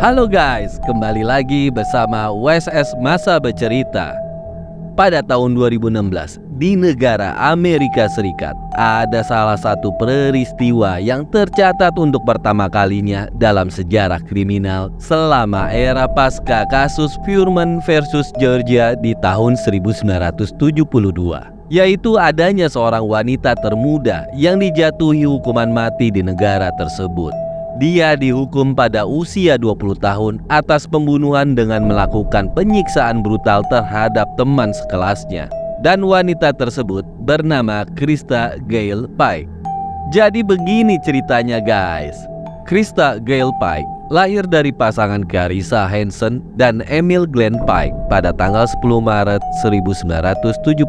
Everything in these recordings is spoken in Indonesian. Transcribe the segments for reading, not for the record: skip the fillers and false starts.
Halo guys, kembali lagi bersama WSS Masa Bercerita. Pada tahun 2016, di negara Amerika Serikat, ada salah satu peristiwa yang tercatat untuk pertama kalinya dalam sejarah kriminal selama era pasca kasus Furman versus Georgia di tahun 1972. Yaitu adanya seorang wanita termuda yang dijatuhi hukuman mati di negara tersebut. Dia dihukum pada usia 20 tahun atas pembunuhan dengan melakukan penyiksaan brutal terhadap teman sekelasnya. Dan wanita tersebut bernama Krista Gail Pike. Jadi begini ceritanya guys. Krista Gail Pike lahir dari pasangan Carissa Hansen dan Emil Glenn Pike pada tanggal 10 Maret 1976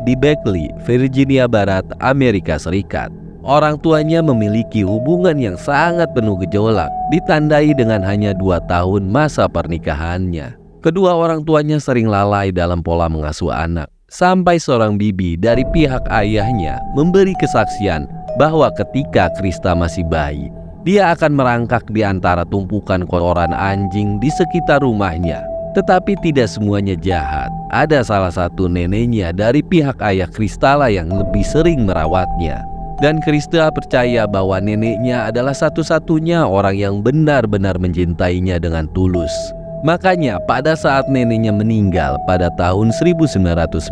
di Beckley, Virginia Barat, Amerika Serikat. Orang tuanya memiliki hubungan yang sangat penuh gejolak, ditandai dengan hanya 2 tahun masa pernikahannya. Kedua orang tuanya sering lalai dalam pola mengasuh anak, sampai seorang bibi dari pihak ayahnya memberi kesaksian bahwa ketika Krista masih bayi, dia akan merangkak di antara tumpukan kotoran anjing di sekitar rumahnya. Tetapi tidak semuanya jahat. Ada salah satu neneknya dari pihak ayah Krista yang lebih sering merawatnya. Dan Krista percaya bahwa neneknya adalah satu-satunya orang yang benar-benar mencintainya dengan tulus. Makanya pada saat neneknya meninggal pada tahun 1998,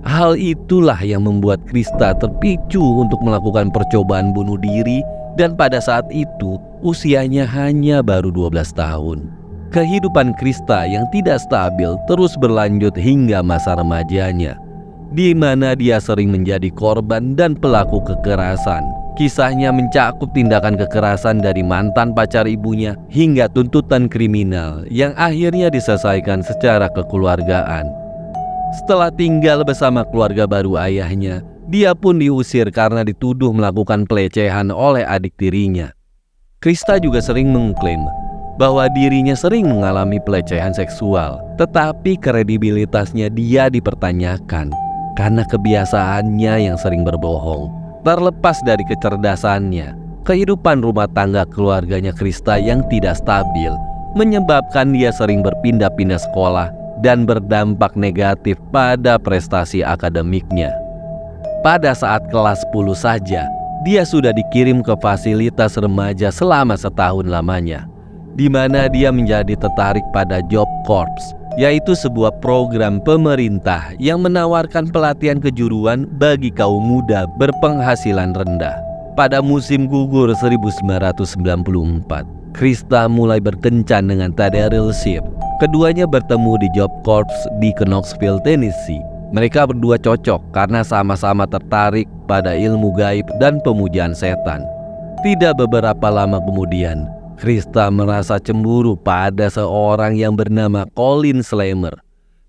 hal itulah yang membuat Krista terpicu untuk melakukan percobaan bunuh diri, dan pada saat itu usianya hanya baru 12 tahun. Kehidupan Krista yang tidak stabil terus berlanjut hingga masa remajanya, di mana dia sering menjadi korban dan pelaku kekerasan. Kisahnya mencakup tindakan kekerasan dari mantan pacar ibunya hingga tuntutan kriminal yang akhirnya diselesaikan secara kekeluargaan. Setelah tinggal bersama keluarga baru ayahnya, dia pun diusir karena dituduh melakukan pelecehan oleh adik tirinya. Krista juga sering mengklaim bahwa dirinya sering mengalami pelecehan seksual, tetapi kredibilitasnya dia dipertanyakan karena kebiasaannya yang sering berbohong. Terlepas dari kecerdasannya, kehidupan rumah tangga keluarganya Krista yang tidak stabil menyebabkan dia sering berpindah-pindah sekolah dan berdampak negatif pada prestasi akademiknya. Pada saat kelas 10 saja, dia sudah dikirim ke fasilitas remaja selama setahun lamanya, di mana dia menjadi tertarik pada Job Corps, yaitu sebuah program pemerintah yang menawarkan pelatihan kejuruan bagi kaum muda berpenghasilan rendah. Pada musim gugur 1994, Krista mulai berkencan dengan Daryl Shipp. Keduanya bertemu di Job Corps di Knoxville, Tennessee. Mereka berdua cocok karena sama-sama tertarik pada ilmu gaib dan pemujaan setan. Tidak beberapa lama kemudian, Krista merasa cemburu pada seorang yang bernama Colin Slammer,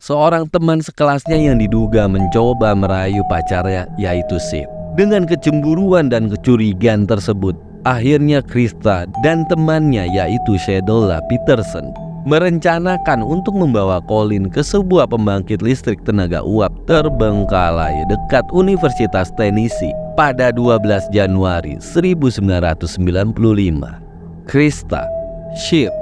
seorang teman sekelasnya yang diduga mencoba merayu pacarnya yaitu Shipp. Dengan kecemburuan dan kecurigaan tersebut, akhirnya Krista dan temannya yaitu Shadela Peterson merencanakan untuk membawa Colin ke sebuah pembangkit listrik tenaga uap terbengkalai dekat Universitas Tennessee pada 12 Januari 1995. Krista, Shipp,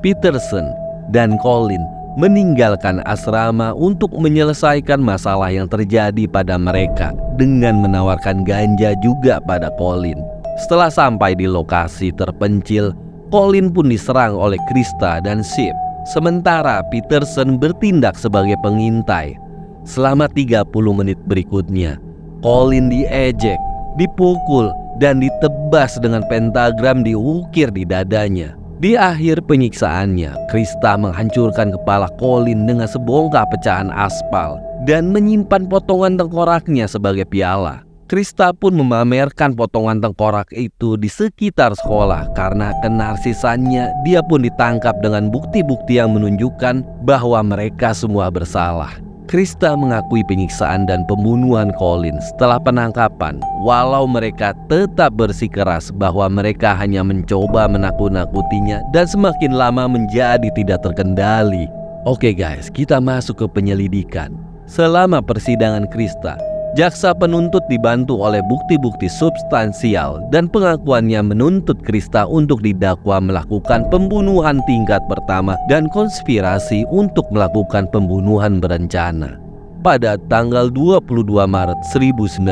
Peterson, dan Colin meninggalkan asrama untuk menyelesaikan masalah yang terjadi pada mereka dengan menawarkan ganja juga pada Colin. Setelah sampai di lokasi terpencil, Colin pun diserang oleh Krista dan Shipp. Sementara Peterson bertindak sebagai pengintai. Selama 30 menit berikutnya, Colin diejek, dipukul, dan ditebas dengan pentagram diukir di dadanya. Di akhir penyiksaannya, Krista menghancurkan kepala Colin dengan sebongkah pecahan aspal dan menyimpan potongan tengkoraknya sebagai piala. Krista pun memamerkan potongan tengkorak itu di sekitar sekolah. Karena kenarsisannya, dia pun ditangkap dengan bukti-bukti yang menunjukkan bahwa mereka semua bersalah. Krista mengakui penyiksaan dan pembunuhan Colin setelah penangkapan, walau mereka tetap bersikeras bahwa mereka hanya mencoba menakut-nakutinya dan semakin lama menjadi tidak terkendali. Oke guys, kita masuk ke penyelidikan. Selama persidangan Krista, Jaksa penuntut dibantu oleh bukti-bukti substansial dan pengakuannya menuntut Krista untuk didakwa melakukan pembunuhan tingkat pertama dan konspirasi untuk melakukan pembunuhan berencana. Pada tanggal 22 Maret 1996,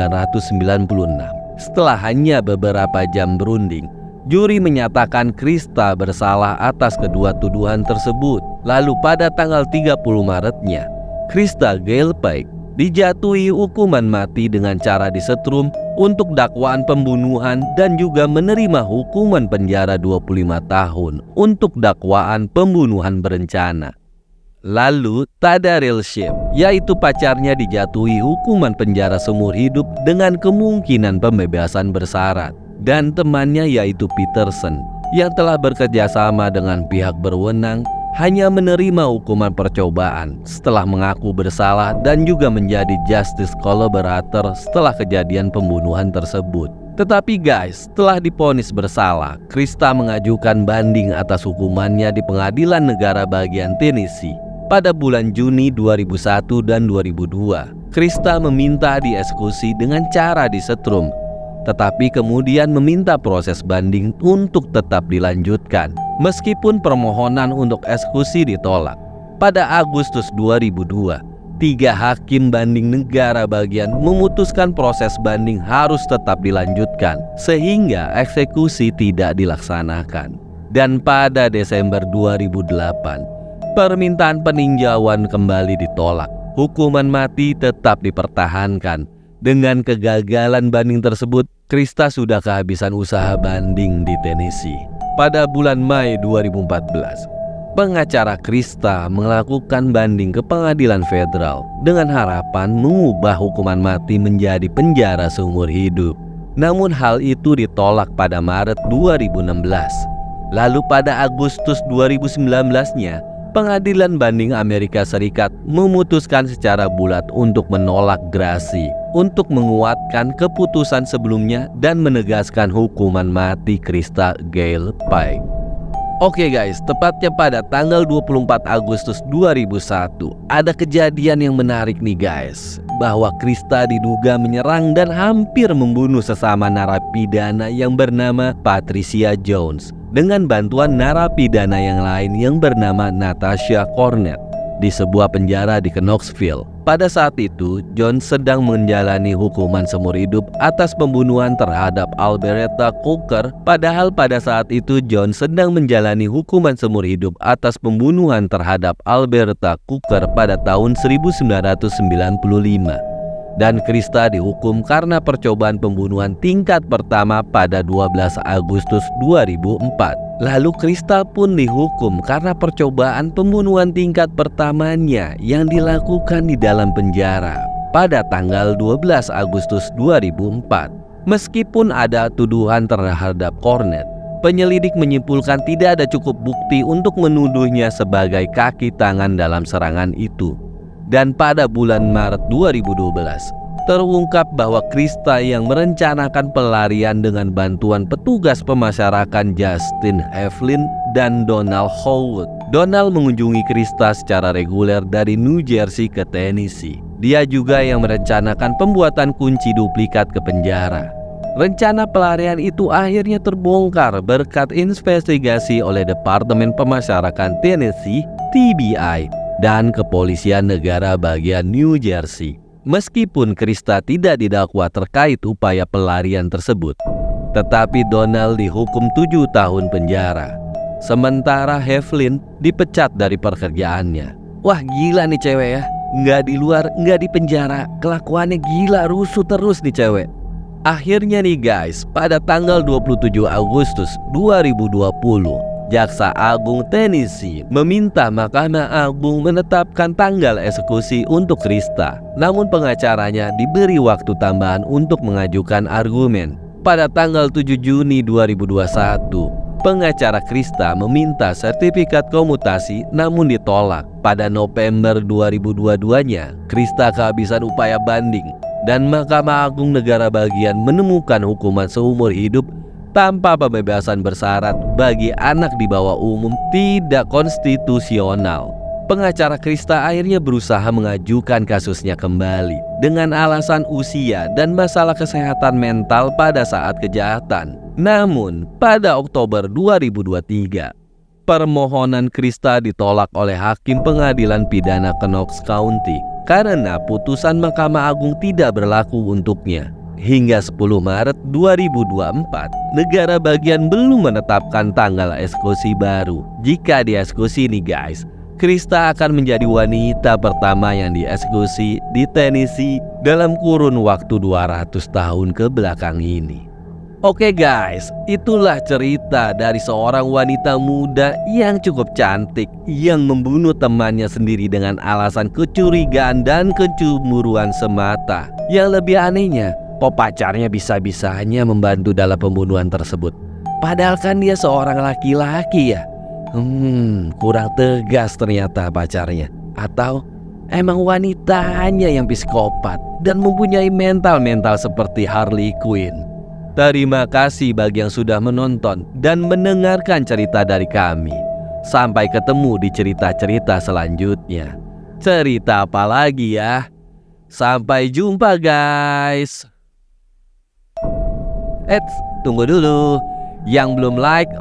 setelah hanya beberapa jam berunding, juri menyatakan Krista bersalah atas kedua tuduhan tersebut. Lalu pada tanggal 30 Maretnya, Krista Gail Pike dijatuhi hukuman mati dengan cara disetrum untuk dakwaan pembunuhan dan juga menerima hukuman penjara 25 tahun untuk dakwaan pembunuhan berencana. Lalu Tadarell Shipp, yaitu pacarnya, dijatuhi hukuman penjara seumur hidup dengan kemungkinan pembebasan bersyarat. Dan temannya yaitu Peterson, yang telah bekerja sama dengan pihak berwenang, hanya menerima hukuman percobaan setelah mengaku bersalah dan juga menjadi justice collaborator setelah kejadian pembunuhan tersebut. Tetapi guys, setelah divonis bersalah, Krista mengajukan banding atas hukumannya di Pengadilan Negara Bagian Tennessee. Pada bulan Juni 2001 dan 2002, Krista meminta dieksekusi dengan cara disetrum, tetapi kemudian meminta proses banding untuk tetap dilanjutkan meskipun permohonan untuk eksekusi ditolak. Pada Agustus 2002, 3 hakim banding negara bagian memutuskan proses banding harus tetap dilanjutkan sehingga eksekusi tidak dilaksanakan. Dan pada Desember 2008, permintaan peninjauan kembali ditolak. Hukuman mati tetap dipertahankan. Dengan kegagalan banding tersebut, Krista sudah kehabisan usaha banding di Tennessee. Pada bulan Mei 2014, pengacara Krista melakukan banding ke pengadilan federal dengan harapan mengubah hukuman mati menjadi penjara seumur hidup. Namun hal itu ditolak pada Maret 2016. Lalu pada Agustus 2019-nya, Pengadilan Banding Amerika Serikat memutuskan secara bulat untuk menolak gerasi untuk menguatkan keputusan sebelumnya dan menegaskan hukuman mati Krista Gail Pike. Oke guys, tepatnya pada tanggal 24 Agustus 2001 ada kejadian yang menarik nih guys, bahwa Krista diduga menyerang dan hampir membunuh sesama narapidana yang bernama Patricia Jones dengan bantuan narapidana yang lain yang bernama Natasha Cornett di sebuah penjara di Knoxville. Pada saat itu, Jones sedang menjalani hukuman seumur hidup atas pembunuhan terhadap Alberta Cooker. Padahal pada saat itu Jones sedang menjalani hukuman seumur hidup atas pembunuhan terhadap Alberta Cooker pada tahun 1995. Dan Krista dihukum karena percobaan pembunuhan tingkat pertama pada 12 Agustus 2004. Lalu Krista pun dihukum karena percobaan pembunuhan tingkat pertamanya yang dilakukan di dalam penjara pada tanggal 12 Agustus 2004. Meskipun ada tuduhan terhadap Cornett, penyelidik menyimpulkan tidak ada cukup bukti untuk menuduhnya sebagai kaki tangan dalam serangan itu. Dan pada bulan Maret 2012, terungkap bahwa Krista yang merencanakan pelarian dengan bantuan petugas pemasyarakatan Justin Heflin dan Donald Howard. Donald mengunjungi Krista secara reguler dari New Jersey ke Tennessee. Dia juga yang merencanakan pembuatan kunci duplikat ke penjara. Rencana pelarian itu akhirnya terbongkar berkat investigasi oleh Departemen Pemasyarakatan Tennessee (TBI) dan Kepolisian Negara Bagian New Jersey. Meskipun Krista tidak didakwa terkait upaya pelarian tersebut, tetapi Donald dihukum 7 tahun penjara. Sementara Heflin dipecat dari pekerjaannya. Wah gila nih cewek ya, nggak di luar, nggak di penjara, kelakuannya gila, rusuh terus nih cewek. Akhirnya nih guys, pada tanggal 27 Agustus 2020, Jaksa Agung Tennessee meminta Mahkamah Agung menetapkan tanggal eksekusi untuk Krista. Namun pengacaranya diberi waktu tambahan untuk mengajukan argumen. Pada tanggal 7 Juni 2021, pengacara Krista meminta sertifikat komutasi namun ditolak. Pada November 2022-nya, Krista kehabisan upaya banding dan Mahkamah Agung Negara Bagian menemukan hukuman seumur hidup tanpa pembebasan bersyarat bagi anak di bawah umum tidak konstitusional. Pengacara Krista akhirnya berusaha mengajukan kasusnya kembali dengan alasan usia dan masalah kesehatan mental pada saat kejahatan. Namun, pada Oktober 2023, permohonan Krista ditolak oleh Hakim Pengadilan Pidana Knox County karena putusan Mahkamah Agung tidak berlaku untuknya. Hingga 10 Maret 2024, negara bagian belum menetapkan tanggal eksekusi baru. Jika dieksekusi nih guys, Krista akan menjadi wanita pertama yang dieksekusi di Tennessee dalam kurun waktu 200 tahun ke belakang ini. Oke guys, itulah cerita dari seorang wanita muda yang cukup cantik yang membunuh temannya sendiri dengan alasan kecurigaan dan kecemburuan semata. Yang lebih anehnya, pacarnya bisa-bisanya membantu dalam pembunuhan tersebut. Padahal kan dia seorang laki-laki ya. Kurang tegas ternyata pacarnya. Atau emang wanitanya yang psikopat dan mempunyai mental seperti Harley Quinn. Terima kasih bagi yang sudah menonton dan mendengarkan cerita dari kami. Sampai ketemu di cerita-cerita selanjutnya. Cerita apa lagi ya? Sampai jumpa guys. Tunggu dulu. Yang belum like,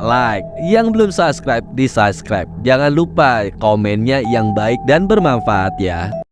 yang belum subscribe, di subscribe. Jangan lupa komennya yang baik dan bermanfaat ya.